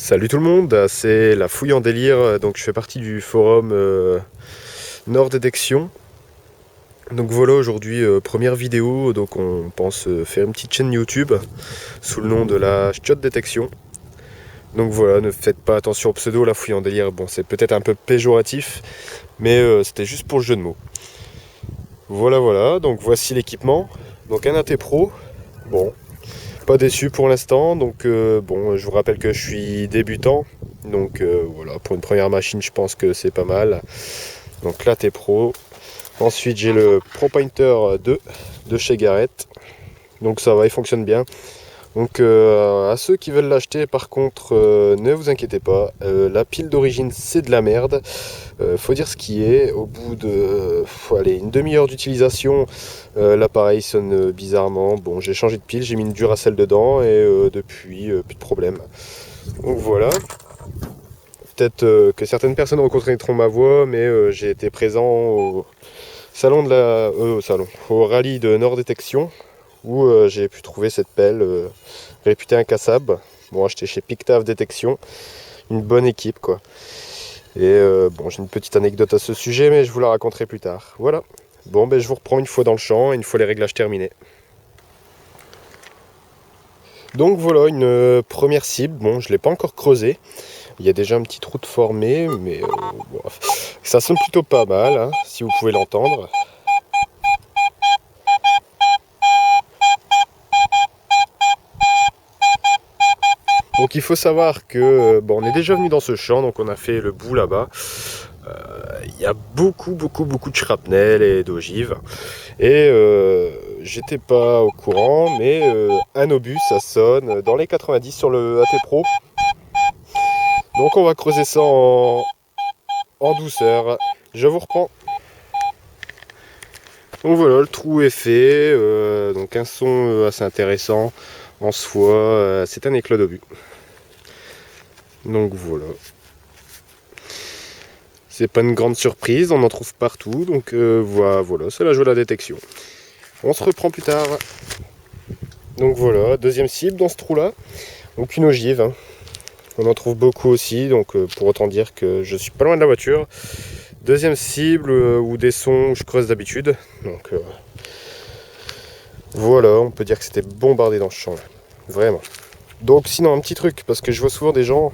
Salut tout le monde, c'est la fouille en délire, donc je fais partie du forum Nord Détection. Donc voilà, aujourd'hui première vidéo, donc on pense faire une petite chaîne YouTube sous le nom de la Shot Détection. Donc voilà, ne faites pas attention au pseudo, la fouille en délire, bon c'est peut-être un peu péjoratif, mais c'était juste pour le jeu de mots. Voilà, donc voici l'équipement, donc un AT Pro, bon, pas déçu pour l'instant, donc bon, je vous rappelle que je suis débutant, donc voilà, pour une première machine, je pense que c'est pas mal. Donc là, t'es pro. Ensuite, j'ai le Pro Pointer 2 de chez Garrett, donc ça va, il fonctionne bien. Donc à ceux qui veulent l'acheter, par contre, ne vous inquiétez pas, la pile d'origine c'est de la merde. Faut dire ce qui est. Au bout de allez, une demi-heure d'utilisation, l'appareil sonne bizarrement. Bon, j'ai changé de pile, j'ai mis une Duracell dedans et depuis plus de problème. Donc voilà. Peut-être que certaines personnes reconnaîtront ma voix, mais j'ai été présent au salon de au rallye de Nord Détection où j'ai pu trouver cette pelle réputée incassable. Bon, acheté chez Pictave Détection, une bonne équipe quoi. Et bon, j'ai une petite anecdote à ce sujet, mais je vous la raconterai plus tard. Voilà. Bon, ben je vous reprends une fois dans le champ, une fois les réglages terminés. Donc voilà, une première cible. Bon, je ne l'ai pas encore creusé. Il y a déjà un petit trou de formé, mais bon, ça sonne plutôt pas mal, hein, si vous pouvez l'entendre. Donc il faut savoir que bon, on est déjà venu dans ce champ, donc on a fait le bout là-bas. Il y a beaucoup de shrapnel et d'ogives. Et j'étais pas au courant, mais un obus, ça sonne dans les 90 sur le AT Pro. Donc on va creuser ça en douceur. Je vous reprends. Donc voilà, le trou est fait. Donc un son assez intéressant en soi. C'est un éclat d'obus. Donc voilà. C'est pas une grande surprise, on en trouve partout. Donc voilà, c'est la joie de la détection. On se reprend plus tard. Donc voilà, deuxième cible dans ce trou-là. Donc une ogive. Hein. On en trouve beaucoup aussi, donc pour autant dire que je suis pas loin de la voiture. Deuxième cible où des sons où je creuse d'habitude. Donc voilà, on peut dire que c'était bombardé dans ce champ là. Vraiment. Donc sinon un petit truc, parce que je vois souvent des gens,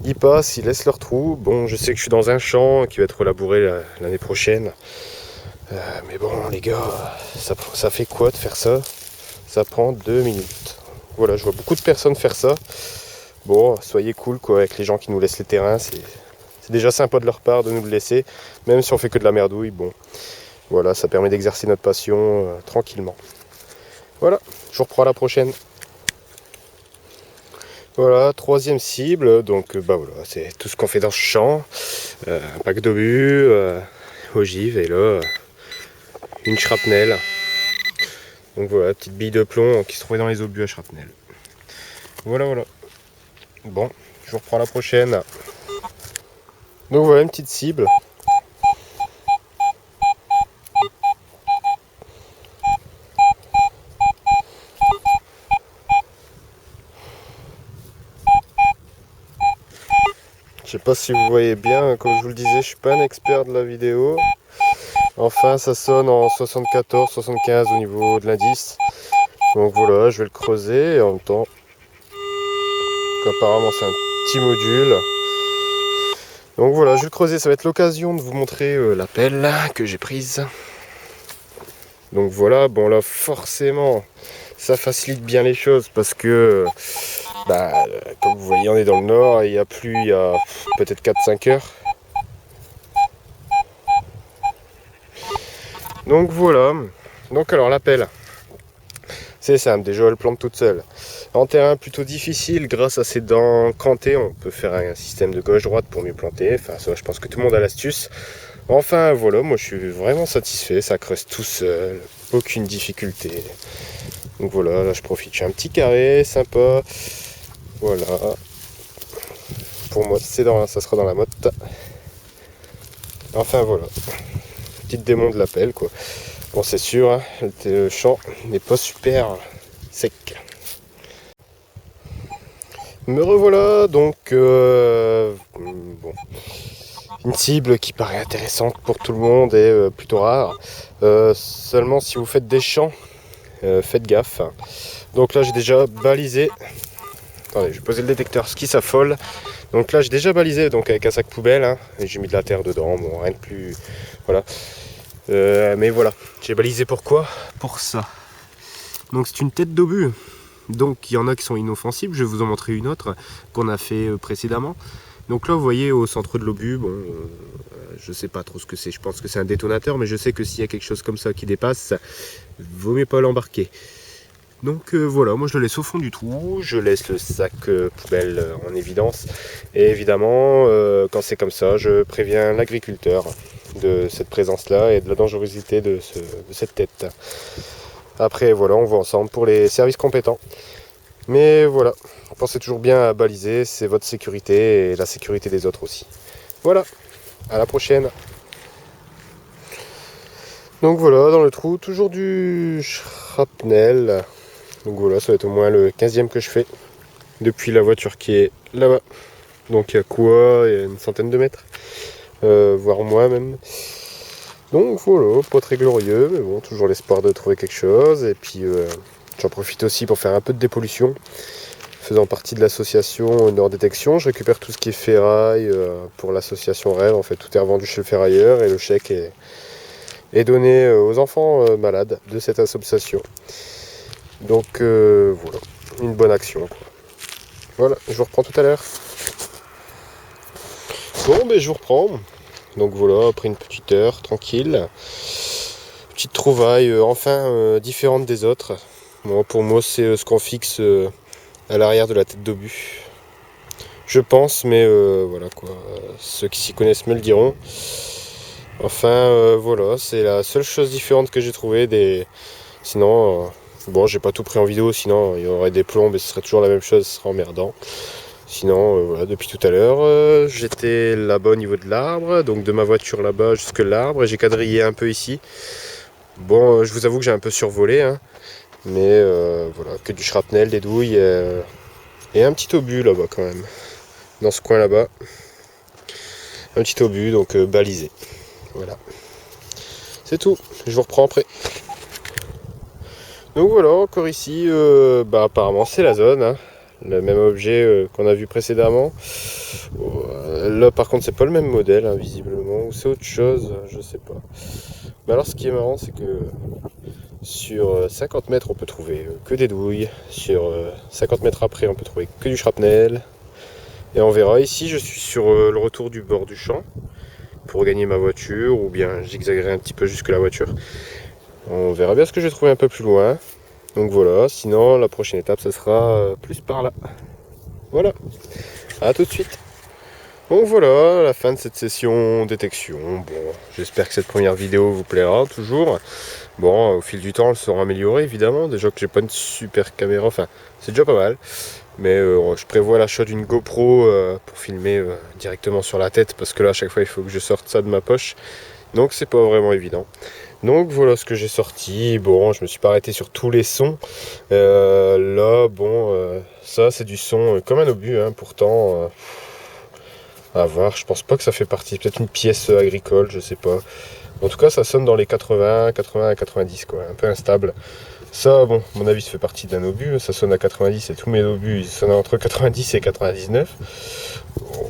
ils passent, ils laissent leur trou. Bon, je sais que je suis dans un champ qui va être labouré l'année prochaine. Mais bon les gars, ça fait quoi de faire ça? Ça prend 2 minutes. Voilà, je vois beaucoup de personnes faire ça. Bon, soyez cool quoi avec les gens qui nous laissent les terrains, c'est déjà sympa de leur part de nous le laisser, même si on fait que de la merdouille, bon. Voilà, ça permet d'exercer notre passion tranquillement. Voilà, je vous reprends à la prochaine. Voilà, troisième cible, donc bah voilà, c'est tout ce qu'on fait dans ce champ. Un pack d'obus, ogive, et là, une shrapnel. Donc voilà, petite bille de plomb qui se trouvait dans les obus à shrapnel. Voilà. Bon, je vous reprends à la prochaine. Donc voilà une petite cible. Je sais pas si vous voyez bien, comme je vous le disais, je suis pas un expert de la vidéo. Enfin, ça sonne en 74, 75 au niveau de l'indice. Donc voilà, je vais le creuser et en même temps, apparemment c'est un petit module. Donc voilà, je vais le creuser, ça va être l'occasion de vous montrer la pelle que j'ai prise. Donc voilà, bon là forcément, ça facilite bien les choses parce que, bah, comme vous voyez, on est dans le nord et il y a plu il y a peut-être 4-5 heures. Donc voilà, donc alors la pelle, c'est simple, déjà elle plante toute seule. En terrain plutôt difficile, grâce à ses dents crantées, on peut faire un système de gauche-droite pour mieux planter. Enfin ça, je pense que tout le monde a l'astuce. Enfin voilà, moi je suis vraiment satisfait, ça creuse tout seul, aucune difficulté. Donc voilà, là je profite, j'ai un petit carré sympa. Voilà. Pour moi ça sera dans la motte. Enfin voilà. Petite démon de la pelle quoi. Bon c'est sûr, hein, le champ n'est pas super sec. Me revoilà donc bon, une cible qui paraît intéressante pour tout le monde et plutôt rare. Seulement si vous faites des champs, faites gaffe. Donc là j'ai déjà balisé. Attendez, je vais poser le détecteur ski s'affole. Donc là j'ai déjà balisé donc avec un sac poubelle hein, et j'ai mis de la terre dedans, bon rien de plus. Voilà. Mais voilà, j'ai balisé pourquoi? Pour ça. Donc c'est une tête d'obus. Donc il y en a qui sont inoffensibles, je vais vous en montrer une autre qu'on a fait précédemment. Donc là vous voyez au centre de l'obus, bon, je sais pas trop ce que c'est, je pense que c'est un détonateur, mais je sais que s'il y a quelque chose comme ça qui dépasse, vaut mieux pas l'embarquer. Donc voilà, moi je le laisse au fond du trou, je laisse le sac poubelle en évidence. Et évidemment, quand c'est comme ça, je préviens l'agriculteur de cette présence-là et de la dangerosité de cette tête. Après voilà, on voit ensemble pour les services compétents. Mais voilà, pensez toujours bien à baliser, c'est votre sécurité et la sécurité des autres aussi. Voilà, à la prochaine. Donc voilà, dans le trou, toujours du shrapnel. Donc voilà, ça va être au moins le 15e que je fais depuis la voiture qui est là-bas. Donc il y a quoi? Il y a une centaine de mètres, voire moins même. Donc voilà, pas très glorieux, mais bon, toujours l'espoir de trouver quelque chose. Et puis j'en profite aussi pour faire un peu de dépollution. Faisant partie de l'association Nord Détection, je récupère tout ce qui est ferraille pour l'association Rêve. En fait, tout est revendu chez le ferrailleur et le chèque est donné aux enfants malades de cette association. Donc voilà, une bonne action, quoi. Voilà, je vous reprends tout à l'heure. Bon, ben je vous reprends. Donc voilà, après une petite heure, tranquille. Petite trouvaille, enfin différente des autres. Bon, pour moi, c'est ce qu'on fixe à l'arrière de la tête d'obus. Je pense, mais voilà quoi. Ceux qui s'y connaissent me le diront. Enfin, voilà, c'est la seule chose différente que j'ai trouvée. Sinon, bon, j'ai pas tout pris en vidéo, sinon il y aurait des plombs et ce serait toujours la même chose, ce serait emmerdant. Sinon, voilà, depuis tout à l'heure, j'étais là-bas au niveau de l'arbre, donc de ma voiture là-bas jusque l'arbre, et j'ai quadrillé un peu ici. Bon, je vous avoue que j'ai un peu survolé, hein, mais voilà, que du shrapnel, des douilles, et un petit obus là-bas quand même, dans ce coin là-bas. Un petit obus, donc balisé. Voilà. C'est tout, je vous reprends après. Donc voilà, encore ici, apparemment c'est la zone, hein. Le même objet qu'on a vu précédemment. Là par contre c'est pas le même modèle hein, visiblement, ou c'est autre chose, je sais pas. Mais alors ce qui est marrant c'est que sur 50 mètres on peut trouver que des douilles, sur 50 mètres après on peut trouver que du shrapnel. Et on verra, ici je suis sur le retour du bord du champ pour gagner ma voiture, ou bien zigzaguerai un petit peu jusque la voiture. On verra bien ce que je vais trouver un peu plus loin. Donc voilà, sinon la prochaine étape ce sera plus par là. Voilà, à tout de suite. Donc voilà, la fin de cette session détection. Bon, j'espère que cette première vidéo vous plaira toujours. Bon, au fil du temps elle sera améliorée évidemment. Déjà que j'ai pas une super caméra, enfin c'est déjà pas mal. Mais je prévois l'achat d'une GoPro pour filmer directement sur la tête, parce que là à chaque fois il faut que je sorte ça de ma poche. Donc c'est pas vraiment évident. Donc voilà ce que j'ai sorti. Bon, je me suis pas arrêté sur tous les sons. Là, bon, ça c'est du son comme un obus, hein, pourtant. À voir, je pense pas que ça fait partie. Peut-être une pièce agricole, je sais pas. En tout cas, ça sonne dans les 80 à 90, quoi. Un peu instable. Ça, bon, à mon avis, ça fait partie d'un obus. Ça sonne à 90 et tous mes obus, ils sonnent entre 90 et 99. Bon,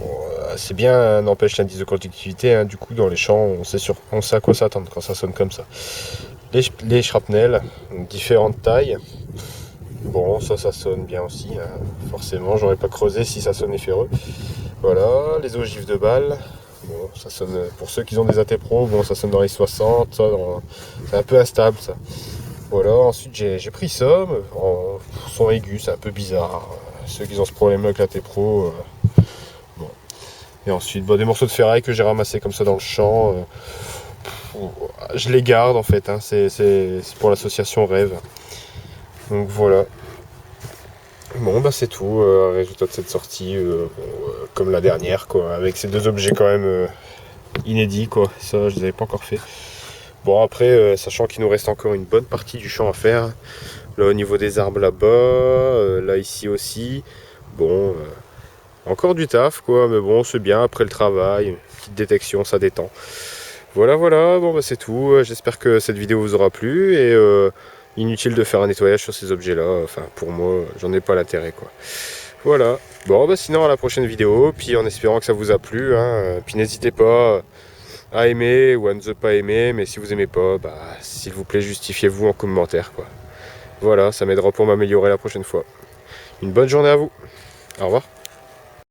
c'est bien, n'empêche l'indice de conductivité. Hein. Du coup, dans les champs, on sait à quoi s'attendre quand ça sonne comme ça. Les shrapnels, différentes tailles. Bon, ça sonne bien aussi. Hein. Forcément, j'aurais pas creusé si ça sonnait ferreux. Voilà, les ogives de balles. Bon, ça sonne, pour ceux qui ont des AT Pro, bon, ça sonne dans les 60. C'est un peu instable, ça. Voilà, ensuite j'ai pris ça, en son aigu, c'est un peu bizarre. Ceux qui ont ce problème avec la T-Pro. Bon. Et ensuite, des morceaux de ferraille que j'ai ramassés comme ça dans le champ. Je les garde en fait, hein, c'est pour l'association Rêve. Donc voilà. Bon, c'est tout, résultat de cette sortie, comme la dernière, quoi, avec ces deux objets quand même inédits, quoi. Ça, je les avais pas encore fait. Bon après, sachant qu'il nous reste encore une bonne partie du champ à faire, là au niveau des arbres là-bas, là ici aussi, Bon, encore du taf quoi, mais bon c'est bien après le travail, une petite détection, ça détend. Voilà, bon bah c'est tout, j'espère que cette vidéo vous aura plu, et inutile de faire un nettoyage sur ces objets là, enfin pour moi j'en ai pas l'intérêt quoi. Voilà, bon bah sinon à la prochaine vidéo, puis en espérant que ça vous a plu, hein, puis n'hésitez pas à aimer ou à ne pas aimer, mais si vous aimez pas, bah s'il vous plaît justifiez-vous en commentaire quoi. Voilà, ça m'aidera pour m'améliorer la prochaine fois. Une bonne journée à vous, au revoir.